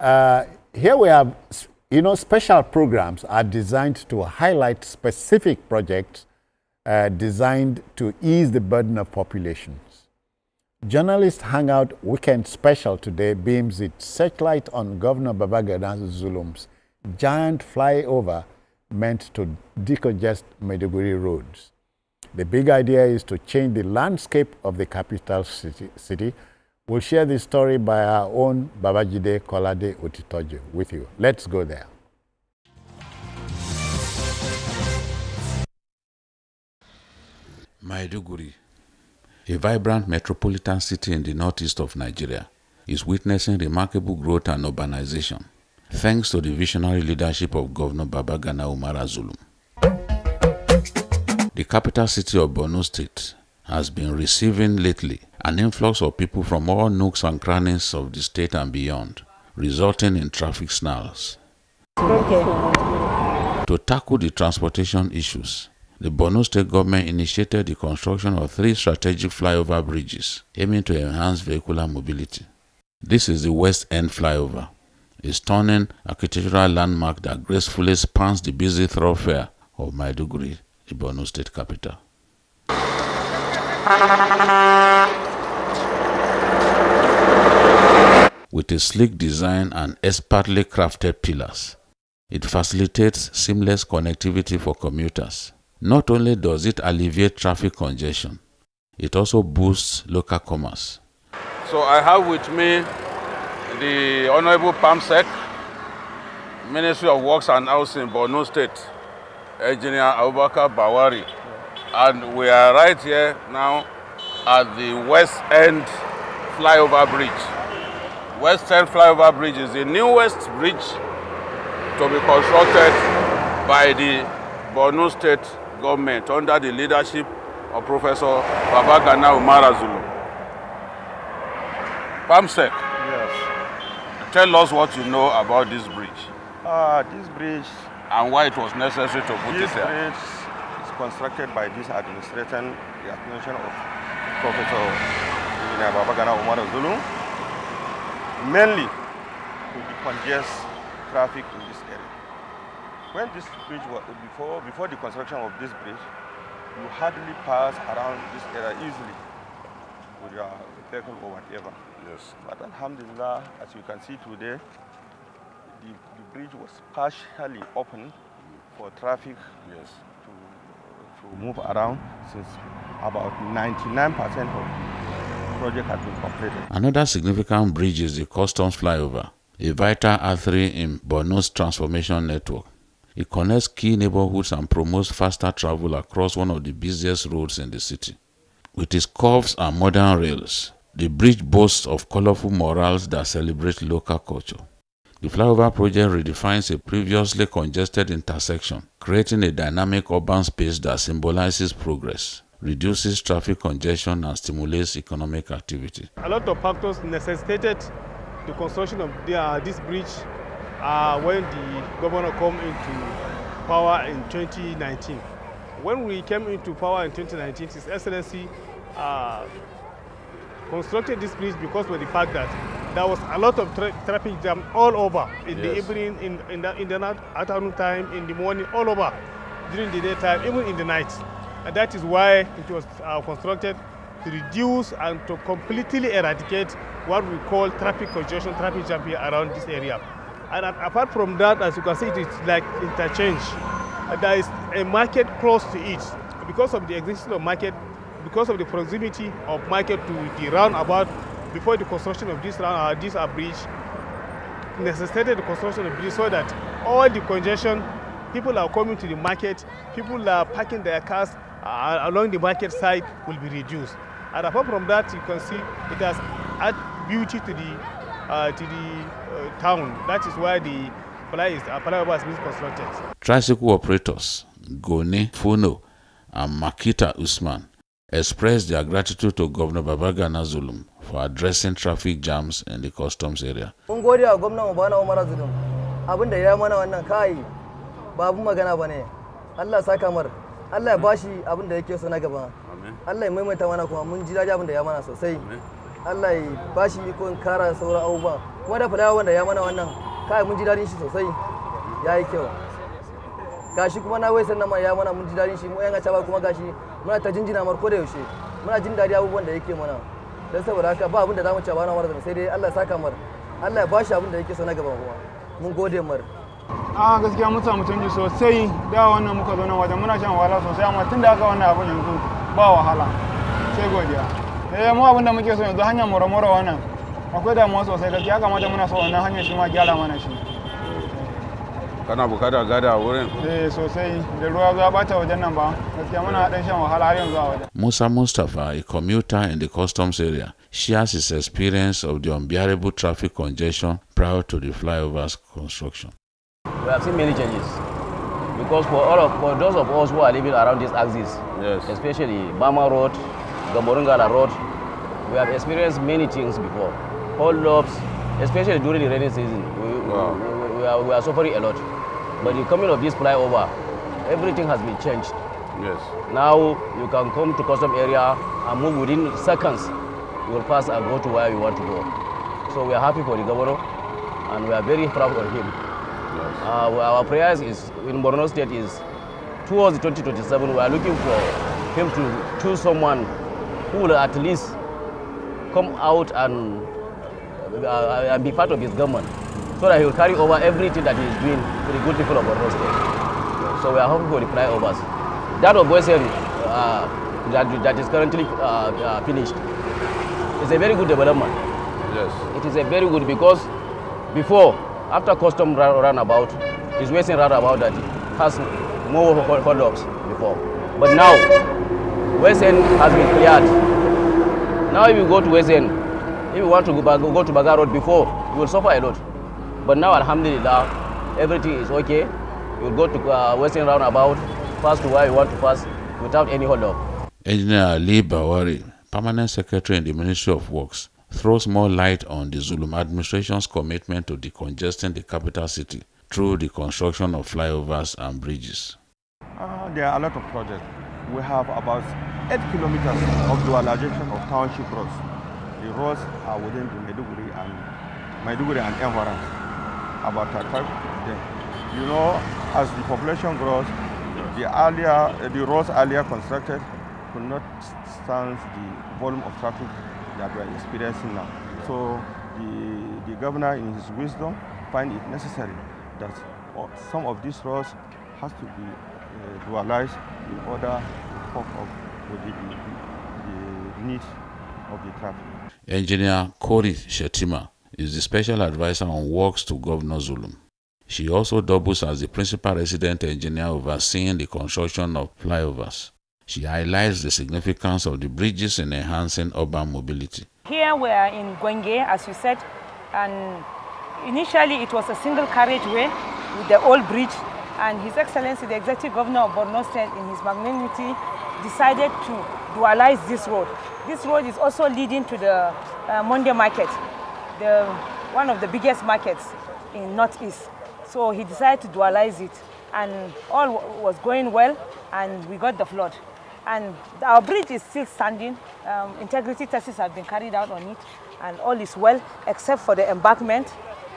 Here we have, special programs are designed to highlight specific projects designed to ease the burden of populations. Journalist Hangout Weekend Special today beams its searchlight on Governor Babagana Zulum's giant flyover meant to decongest Maiduguri roads. The big idea is to change the landscape of the capital city. We'll share this story by our own Babajide Kolade Otitoje with you. Let's go there. Maiduguri, a vibrant metropolitan city in the northeast of Nigeria, is witnessing remarkable growth and urbanization, thanks to the visionary leadership of Governor Babagana Umara Zulum. The capital city of Borno State has been receiving lately an influx of people from all nooks and crannies of the state and beyond, resulting in traffic snarls. To tackle the transportation issues, the Borno State government initiated the construction of 3 strategic flyover bridges aiming to enhance vehicular mobility. This is the West End Flyover, a stunning architectural landmark that gracefully spans the busy thoroughfare of Maiduguri, the Borno State capital. With a sleek design and expertly crafted pillars, it facilitates seamless connectivity for commuters. Not only does it alleviate traffic congestion, it also boosts local commerce. So I have with me the Honorable PAMSEC, Ministry of Works and Housing, Borno State, Engineer Abubakar Bawari. And we are right here now at the West End Flyover Bridge. West End Flyover Bridge is the newest bridge to be constructed by the Borno State government under the leadership of Professor Babagana Umara Zulum. PAMSEC, yes. Tell us what you know about this bridge. This bridge and why it was necessary to put it there. This bridge is constructed by this administration, the administration of Professor Babagana Umara Zulum, mainly to decongest traffic in this area. When this bridge was before the construction of this bridge, you hardly pass around this area easily with your vehicle or whatever. Yes. But alhamdulillah, as you can see today, the bridge was partially open for traffic, yes, to move around, since about 99% of the project has been completed. Another significant bridge is the Customs Flyover, a vital artery in Borno's transformation network. It connects key neighborhoods and promotes faster travel across one of the busiest roads in the city. With its curves and modern rails, the bridge boasts of colorful murals that celebrate local culture. The flyover project redefines a previously congested intersection, creating a dynamic urban space that symbolizes progress, reduces traffic congestion, and stimulates economic activity. A lot of factors necessitated the construction of this bridge when the governor came into power in 2019. When we came into power in 2019, His Excellency constructed this bridge because of the fact that there was a lot of traffic jam all over in the evening, in the afternoon time, in the morning, all over, during the daytime, even in the night. And that is why it was constructed to reduce and to completely eradicate what we call traffic congestion, traffic jam here around this area. And apart from that, as you can see, it's like interchange. There is a market close to it. Because of the existence of market, because of the proximity of market to the roundabout, before the construction of this bridge, necessitated the construction of the bridge so that all the congestion, people are coming to the market, people are parking their cars along the market side will be reduced. And apart from that, you can see it has added beauty to the town. That is why the flyover has been constructed. Tricycle operators Gone Funo and Makita Usman expressed their gratitude to Governor Babagana Zulum for addressing traffic jams in the customs area. Allah ya bashi abin da yake so na gaba. Allah ya maimaita mana kuma mun ji daɗi abin da ya mana sosai. Allah ya bashi ikon kara sauran abubuwa. kuma da fulawa wanda ya mana wannan kai mun ji dadin shi sosai yayi kyau gashi kuma na wai sannan ma ya mana mun ji dadin shi mu yan acaba kuma gashi muna ta jinjina mar ko da yaushe muna jin dadi abubuwan da yake mana dan saboda haka ba abin da zamu ci ba na war sai dai Allah ya saka mar Allah ya bashi abin da yake so na gaban kuma mun gode mar a gaskiya mun samu canji sosai da wannan muka zo nan wajen muna shan wahala sosai amma tun da aka wannan abin yanzu ba wahala sai godiya mu abin da muke so yanzu hanyar mura wannan akwai damuwa sosai gaskiya kamata muna so wannan hanyar shi ma gyara mana shi kana bukata gada a wurin sosai da ruwa za bata wajen nan ba gaskiya muna dan shan wahala har yanzu a wajen Musa Mustafa, a commuter in the customs area, shares his experience of the unbearable traffic congestion prior to the flyovers construction. We have seen many changes because for those of us who are living around this axis, especially Bama Road, Gamborungala Road, we have experienced many things before. Hold-ups, especially during the rainy season, we are suffering a lot. But the coming of this flyover, everything has been changed. Yes. Now you can come to custom area and move within seconds. You will pass and go to where you want to go. So we are happy for the governor and we are very proud of him. Yes. Our prayers is in Borno State is towards 2027. We are looking for him to choose someone who will at least come out and be part of his government, so that he will carry over everything that he is doing to the good people of Borno State. So we are hoping for the flyovers. That of Western that is currently finished is a very good development. Yes. It is a very good because before, after custom runabout, is Western roundabout that has more hold-ups before. But now, Western has been cleared. Now if you go to Western, if you want to go to Baga Road before, you will suffer a lot. But now, alhamdulillah, everything is okay. You will go to Western roundabout, pass to where you want to pass without any hold-up. Engineer Ali Bawari, Permanent Secretary in the Ministry of Works, throws more light on the Zulum administration's commitment to decongesting the capital city through the construction of flyovers and bridges. There are a lot of projects. We have about 8 kilometers of dualization of township roads. The roads are within the Maiduguri and environs, about 35 of them. You know, as the population grows, the roads earlier constructed could not stand the volume of traffic that we are experiencing now. So the governor, in his wisdom, find it necessary that some of these roads has to be dualized in order to cope up with the needs of the traffic. Engineer Kori Shetima is the special advisor on works to Governor Zulum. She also doubles as the principal resident engineer overseeing the construction of flyovers. She highlights the significance of the bridges in enhancing urban mobility. Here we are in Gwenge, as you said, and initially it was a single carriageway with the old bridge, and His Excellency, the Executive Governor of Borno State, in his magnanimity, decided to dualize this road. This road is also leading to the Monday market, one of the biggest markets in Northeast. So he decided to dualize it, and all was going well, and we got the flood. And our bridge is still standing. Integrity tests have been carried out on it, and all is well, except for the embankment,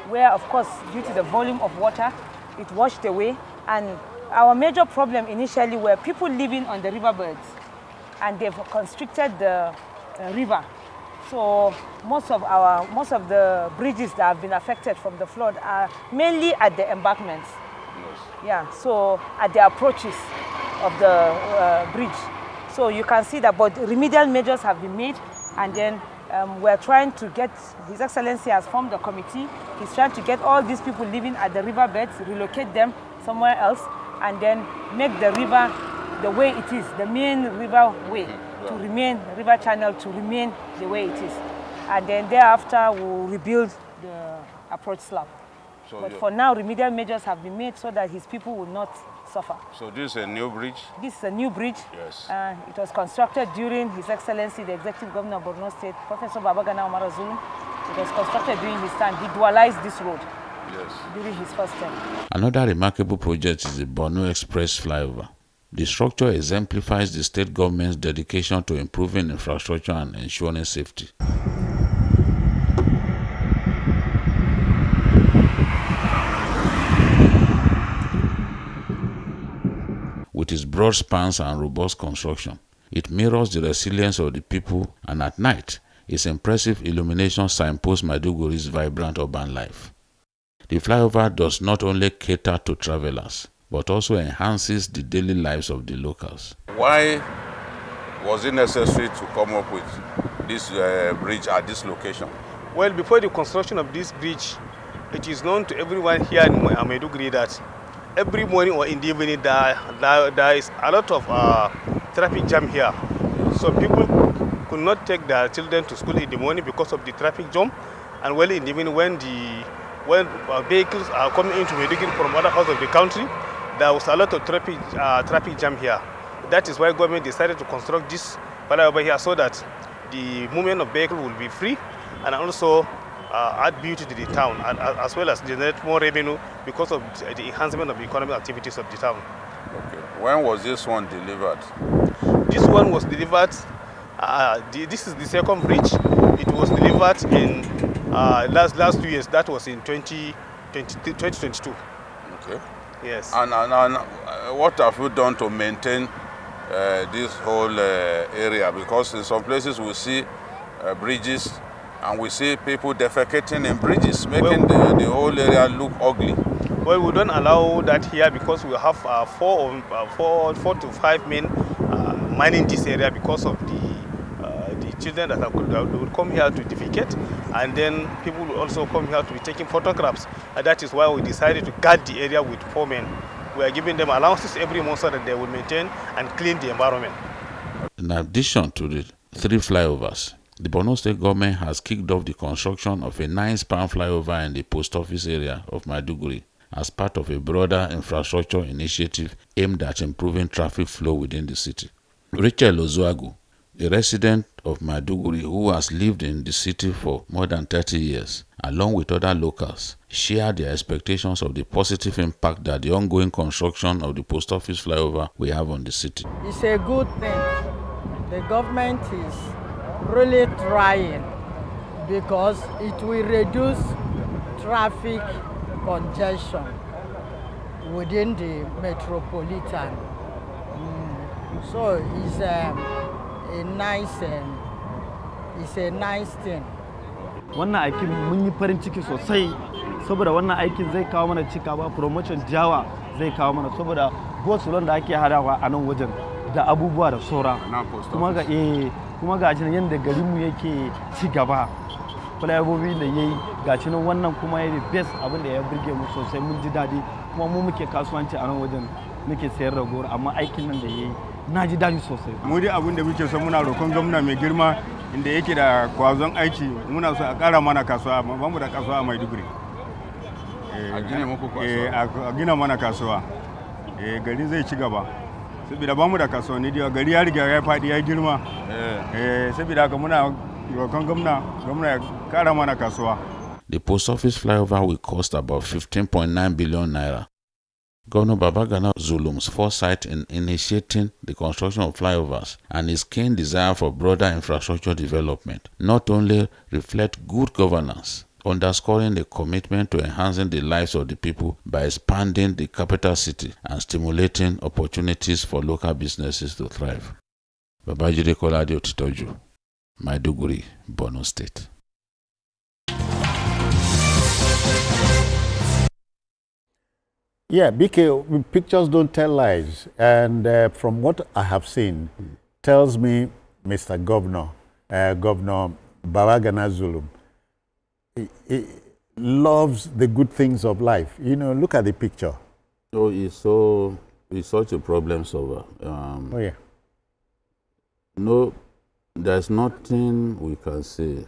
where, of course, due to the volume of water, it washed away. And our major problem initially were people living on the riverbeds, and they've constricted the river. So most of the bridges that have been affected from the flood are mainly at the embankments. Yes. Yeah, so at the approaches of the bridge. So you can see that, but remedial measures have been made, and then we're trying to get, His Excellency has formed a committee. He's trying to get all these people living at the riverbeds, relocate them somewhere else, and then make the river the way it is, the main river way, to remain, river channel to remain the way it is. And then thereafter we'll rebuild the approach slab. So but for now, remedial measures have been made so that his people will not suffer. So this is a new bridge? This is a new bridge. Yes. It was constructed during His Excellency, the Executive Governor of Borno State, Professor Babagana Umar Zulum. It was constructed during his time. He dualized this road. Yes. During his first term. Another remarkable project is the Borno Express flyover. The structure exemplifies the state government's dedication to improving infrastructure and ensuring safety. With its broad spans and robust construction, it mirrors the resilience of the people, and at night, its impressive illumination signposts Maiduguri's vibrant urban life. The flyover does not only cater to travelers, but also enhances the daily lives of the locals. Why was it necessary to come up with this bridge at this location? Well, before the construction of this bridge, it is known to everyone here in Maiduguri that every morning or in the evening there is a lot of traffic jam here. So people could not take their children to school in the morning because of the traffic jam, and well in the evening when vehicles are coming into Maiduguri from other parts of the country, there was a lot of traffic jam here. That is why government decided to construct this flyover here so that the movement of vehicles will be free, and also add beauty to the town, as well as generate more revenue because of the enhancement of the economic activities of the town. Okay. When was this one delivered? This one was delivered, this is the second bridge. It was delivered in last 2 years. That was in 2022. Okay. Yes. And what have you done to maintain this whole area? Because in some places we see bridges and we see people defecating in bridges, making the whole area look ugly. Well, we don't allow that here because we have 4 to 5 men mining this area because of the children that will come here to defecate, and then people will also come here to be taking photographs. And that is why we decided to guard the area with 4 men. We are giving them allowances every month so that they will maintain and clean the environment. In addition to the 3 flyovers, the Borno State government has kicked off the construction of a 9-span flyover in the post office area of Maiduguri as part of a broader infrastructure initiative aimed at improving traffic flow within the city. Rachel Ozuagu, a resident of Maiduguri who has lived in the city for more than 30 years, along with other locals, shared their expectations of the positive impact that the ongoing construction of the post office flyover will have on the city. It's a good thing. The government is really trying because it will reduce traffic congestion within the metropolitan. So it's a nice thing. Wannan aikin mun yi farin ciki sosai saboda wannan aikin zai kawo mana cikawa, promotion jawa zai kawo mana saboda gosulon da ake hadawa a nan wajen da abubuwa da saura kuma ga jin yanda garinmu yake ci gaba. Flyovers da yayi ga cinan wannan kuma yayi best abin da ya burge mu sosai, mun ji dadi kuma mu muke kasuwanci a nan wajen muke sayar da goro, amma aikin nan da yayi na ji dadi sosai. Mu dai abin da muke so muna roƙon gwamna mai girma inda yake da kwazon aiki, muna so a ƙara mana kasuwa, ba mu da kasuwa a Maiduguri. A gina muku kasuwa. A gina mana kasuwa. Gari zai ci gaba. Saboda ba mu da kasuwa ne da gari ya riga ya faɗi ya girma. Saboda haka muna roƙon gwamna ya ƙara mana kasuwa. The post office flyover will cost about 15.9 billion naira. Governor Babagana Zulum's foresight in initiating the construction of flyovers and his keen desire for broader infrastructure development not only reflect good governance, underscoring the commitment to enhancing the lives of the people by expanding the capital city and stimulating opportunities for local businesses to thrive. Babajide Kolade Otitoju, Maiduguri, Borno State. Yeah, BK, pictures don't tell lies. And from what I have seen, tells me Mr. Governor, Governor Babagana Zulum, he loves the good things of life. You know, look at the picture. Oh, he's such a problem solver. Oh, yeah. No, there's nothing we can say.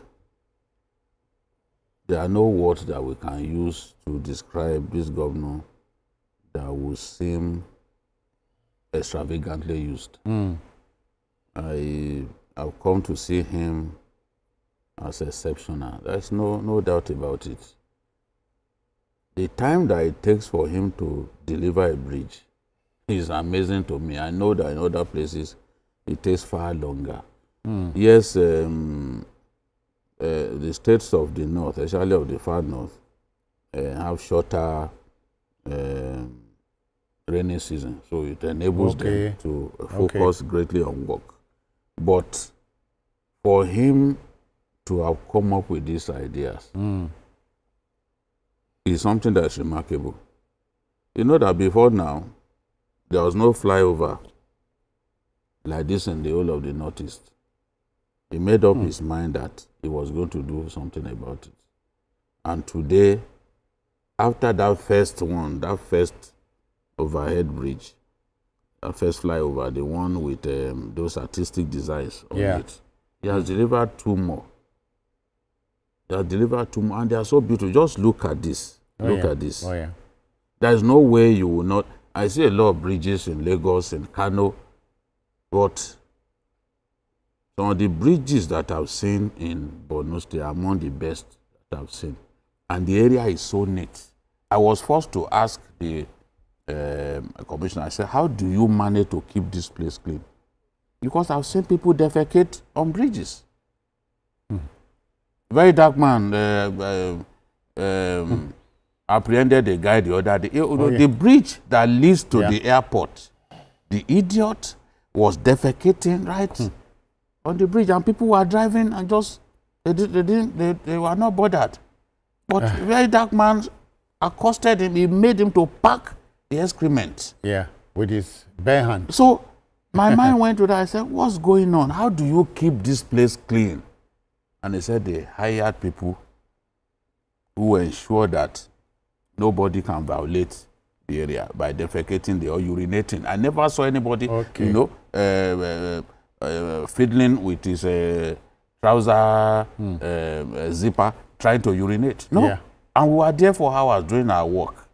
There are no words that we can use to describe this governor that would seem extravagantly used. I've come to see him as exceptional. There's no doubt about it. The time that it takes for him to deliver a bridge is amazing to me. I know that in other places it takes far longer. Yes, the states of the north, especially of the far north, have shorter rainy season, so it enables them to focus greatly on work. But for him to have come up with these ideas is something that is remarkable. You know that before now, there was no flyover like this in the whole of the Northeast. He made up his mind that he was going to do something about it. And today, after that first one, that first overhead bridge, that first flyover, the one with those artistic designs on it, he has delivered 2 more. He has delivered 2 more, and they are so beautiful. Just look at this. Look at this. There is no way you will not. I see a lot of bridges in Lagos and Kano, but some of the bridges that I've seen in Borno State are among the best that I've seen. And the area is so neat. I was forced to ask the commissioner, I said, how do you manage to keep this place clean? Because I've seen people defecate on bridges. Very dark man apprehended a guy the other day. The bridge that leads to the airport, the idiot was defecating right on the bridge, and people were driving and just, they were not bothered. But very dark man accosted him. He made him to pack the excrement. Yeah, with his bare hand. So my mind went to that. I said, what's going on? How do you keep this place clean? And he said they hired people who ensure that nobody can violate the area by defecating or urinating. I never saw anybody, you know, fiddling with his trouser zipper, trying to urinate. No. And we were there for hours doing our work.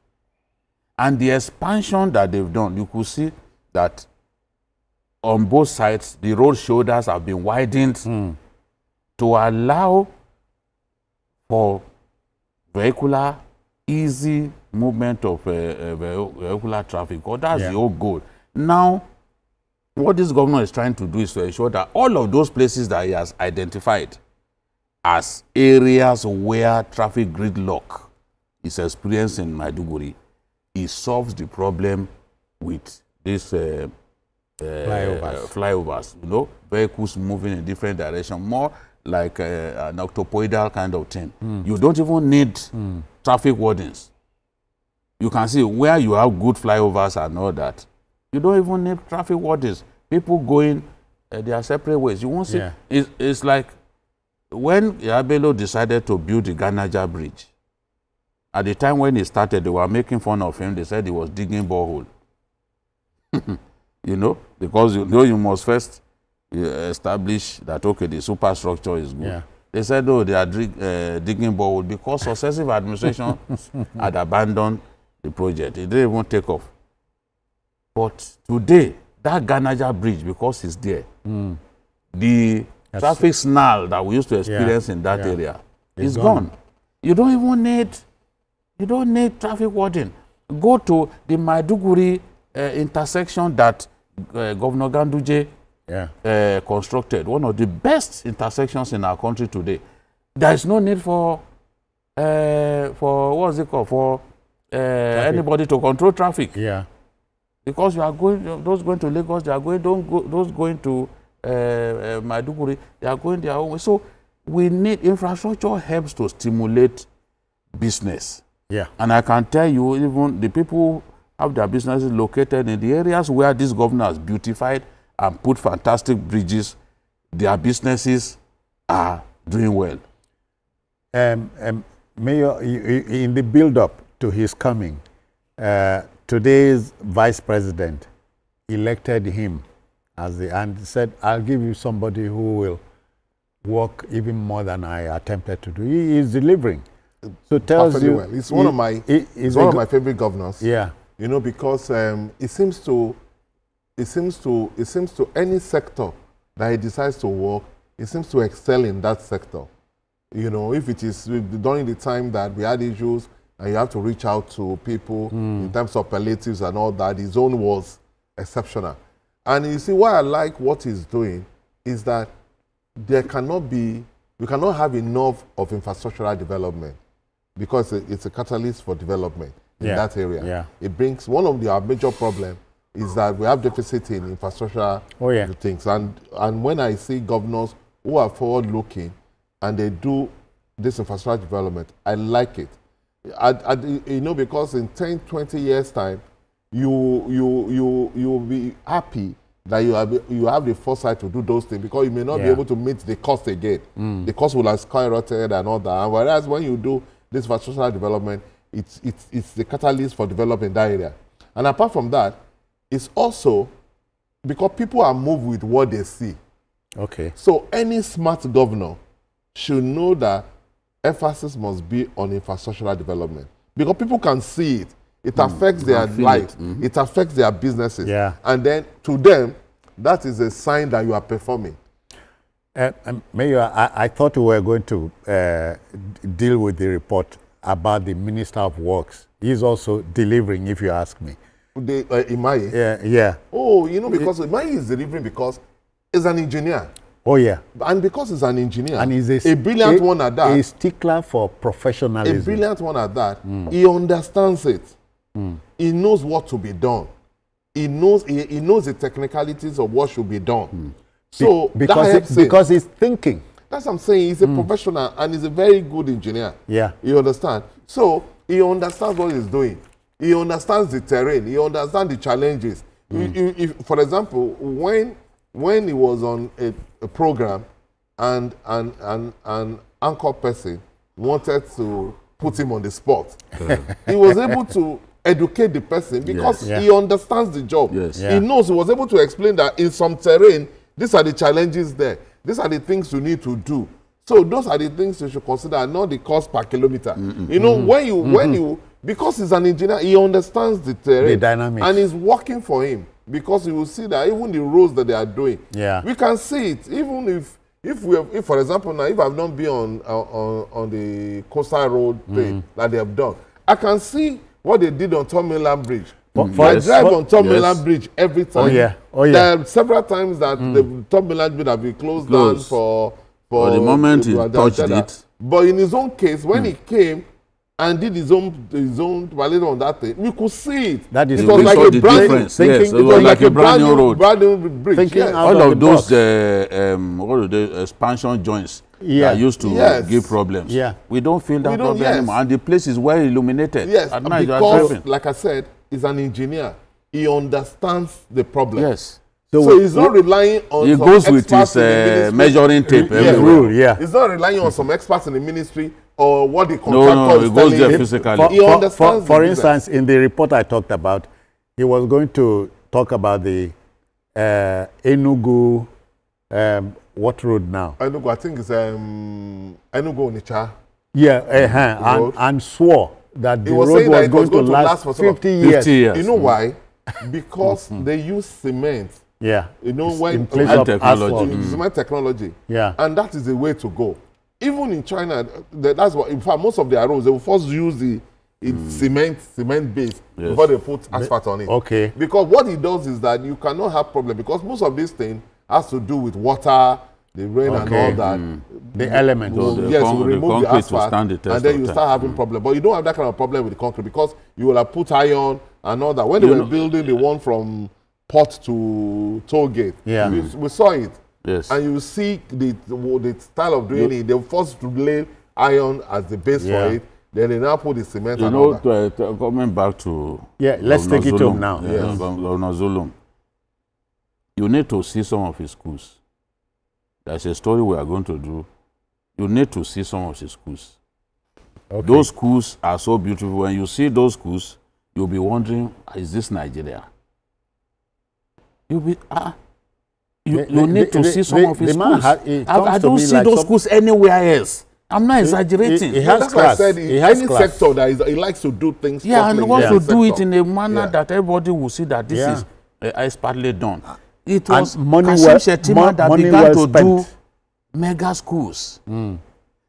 And the expansion that they've done, you could see that on both sides, the road shoulders have been widened to allow for vehicular, easy movement of vehicular traffic. Oh, that's the whole goal. Now, what this governor is trying to do is to ensure that all of those places that he has identified as areas where traffic gridlock is experienced in Maiduguri, he solves the problem with this flyovers. You know, vehicles moving in different directions, more like an octopoidal kind of thing. You don't even need traffic wardens. You can see where you have good flyovers and all that. You don't even need traffic wardens. People going their separate ways. You won't see. It's like when Yabelo decided to build the Ganaja Bridge. At the time when he started, they were making fun of him. They said he was digging borehole. You know, because you know you must first establish that, okay, the superstructure is good. They said, oh, they are digging borehole because successive administration had abandoned the project. It didn't even take off. But today, that Ganaja Bridge, because it's there, the traffic snarl that we used to experience in that area is gone. You don't even need traffic warden. Go to the Maiduguri intersection that Governor Ganduje constructed, one of the best intersections in our country today. There is no need for what's it called, for anybody to control traffic. Because you are going, those going to Lagos, they are going, those going to Maiduguri, they are going their own way. So we need infrastructure helps to stimulate business. And I can tell you, even the people who have their businesses located in the areas where this governor has beautified and put fantastic bridges, their businesses are doing well. Mayor, in the build-up to his coming, today's vice president elected him as and said, I'll give you somebody who will work even more than I attempted to do. He is delivering. So tells you, well. It's one of my favorite governors. You know, because it seems to any sector that he decides to work, he seems to excel in that sector. You know, if it is during the time that we had issues and you have to reach out to people in terms of palliatives and all that, his own was exceptional. And you see, why I like what he's doing is that we cannot have enough of infrastructural development because it's a catalyst for development. in that area. It brings one of our major problems is that we have deficit in infrastructure things. And when I see governors who are forward-looking and they do this infrastructure development, I like it. You know, because in 10, 20 years' time, you'll be happy that you have the foresight to do those things, because you may not be able to meet the cost again. The cost will have skyrocketed and all that. And whereas when you do this infrastructure development, it's the catalyst for developing that area. And apart from that, it's also because people are moved with what they see. Okay. So any smart governor should know that emphasis must be on infrastructural development, because people can see it. It affects their life. It affects their businesses. And then to them, that is a sign that you are performing. Mayor, I thought we were going to deal with the report about the Minister of Works. He's also delivering, if you ask me. Imaye? Yeah. Oh, you know, because Imaye is delivering because he's an engineer. Oh, yeah. And because he's an engineer, and he's a brilliant one at that. A stickler for professionalism. A brilliant one at that. He understands it. He knows what to be done. He knows the technicalities of what should be done. So because he's thinking. That's what I'm saying. He's a professional and he's a very good engineer. Yeah. You understand? So he understands what he's doing. He understands the terrain. He understands the challenges. For example, when he was on a program and an anchor person wanted to put him on the spot, he was able to educate the person because he understands the job. He knows. He was able to explain that in some terrain, these are the challenges there. These are the things you need to do. So those are the things you should consider, not the cost per kilometer. You know, when you because he's an engineer, he understands the terrain, the dynamics, and it's working for him, because you will see that even the roads that they are doing, we can see it. Even if for example, now if I've not been on the coastal road thing that they have done, I can see what they did on Tom Mainland Bridge. I drive on Tom Mainland Bridge every time. There are several times that the Tom Mainland Bridge have been closed down for the moment he touched it. But in his own case, when he came and did his own valid on that thing, we could see it. That is, it was like a brand new, it was like a brand new road. Brand new bridge. All of those what are the expansion joints that used to give problems. We don't feel that problem anymore, and the place is well illuminated. At night, because, like I said, he's an engineer. He understands the problem. So he's not relying on he goes with his measuring tape everywhere. He's not relying on some experts in the ministry or what the contractor he goes there physically. He understands for instance, in the report I talked about, he was going to talk about the Enugu, what road now? Enugu, I think it's Enugu Onitsha. And swore that the road was going to last for 50 years. You know why? Because they use cement. You know, when in place of technology. Cement technology. And that is the way to go. Even in China, that's what, in fact, most of their roads, they will first use the cement base before they put asphalt on it. Because what it does is that you cannot have problem, because most of these things has to do with water, the rain and all that. The elements. You remove the asphalt and then you start having problem. But you don't have that kind of problem with the concrete, because you will have put iron and all that. When they were building the one from Port to Toll Gate, we saw it. And you see the style of doing it. They first lay iron as the base for it. Then they now put the cement. You know, coming back to let's take it home now. Governor Zulum, you need to see some of his schools. There's a story we are going to do. You need to see some of his schools. Those schools are so beautiful. When you see those schools, you'll be wondering, is this Nigeria? You'll be you need to see some of his schools. I don't see those schools anywhere else. I'm not exaggerating. He has class. I said, any sector that he likes to do things properly. And he wants to do it in a manner that everybody will see that this is expertly done. It was Kasim Shettima that began to do mega schools.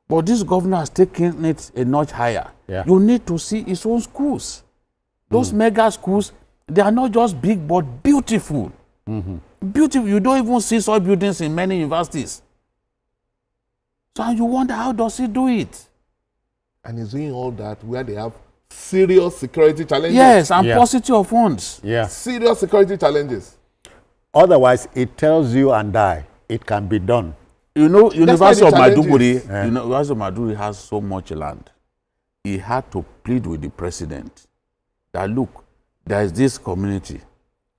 But this governor has taken it a notch higher. You need to see his own schools. Those mega schools, they are not just big, but beautiful. Beautiful. You don't even see such buildings in many universities. So you wonder, how does he do it? And he's doing all that where they have serious security challenges. Yes, and paucity of funds. Yeah. Serious security challenges. Otherwise, it tells you and I it can be done. You know, University of Maiduguri, University of Maiduguri has so much land. He had to plead with the president that, look, there is this community.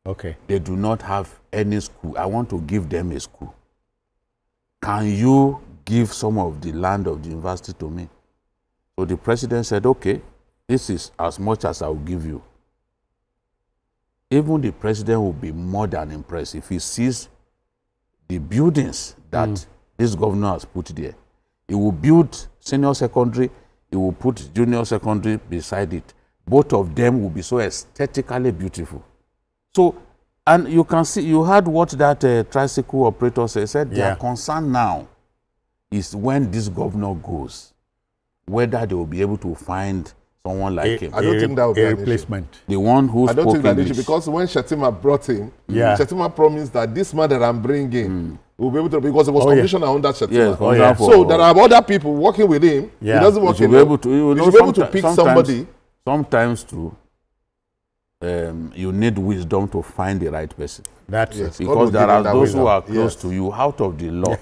Okay. They do not have any school. I want to give them a school. Can you give some of the land of the university to me? So the president said, okay, this is as much as I will give you. Even the president will be more than impressed if he sees the buildings that this governor has put there. He will build senior secondary, he will put junior secondary beside it. Both of them will be so aesthetically beautiful. So, and you can see, you heard what that tricycle operator said. Their concern now is when this governor goes, whether they will be able to find someone like him. I don't think that will be a replacement. The one who I don't spoke think that English. issue, because when Shetima brought him, Shetima promised that this man that I'm bringing will be able to, because it was commissioner under Shetima. Yes, so there are other people working with him. He doesn't work in. He should be able to pick somebody. Sometimes too, you need wisdom to find the right person. That's it. Because there are those who are close to you, out of the lot.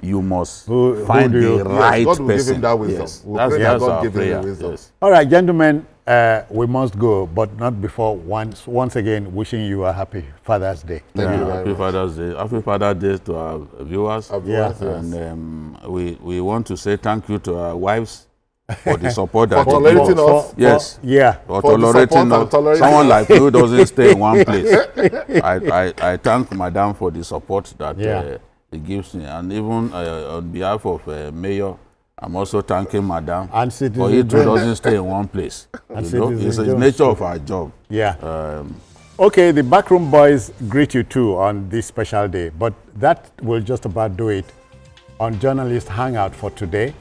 You must find the right God will person. give him that wisdom. Yes. We'll pray that God give him the wisdom. Yes. All right, gentlemen, we must go, but not before once again wishing you a happy Father's Day. Thank you very Happy much. Father's Day. Happy Father's Day to our viewers. And we want to say thank you to our wives for the support that For tolerating us. Yes. For tolerating us. Someone like you doesn't stay in one place. I thank Madam for the support that he gives me. And even on behalf of Mayor, I'm also thanking Madam and for he too doesn't stay in one place. It's the nature of our job. Okay, the Backroom Boys greet you too on this special day, but that will just about do it on Journalist Hangout for today.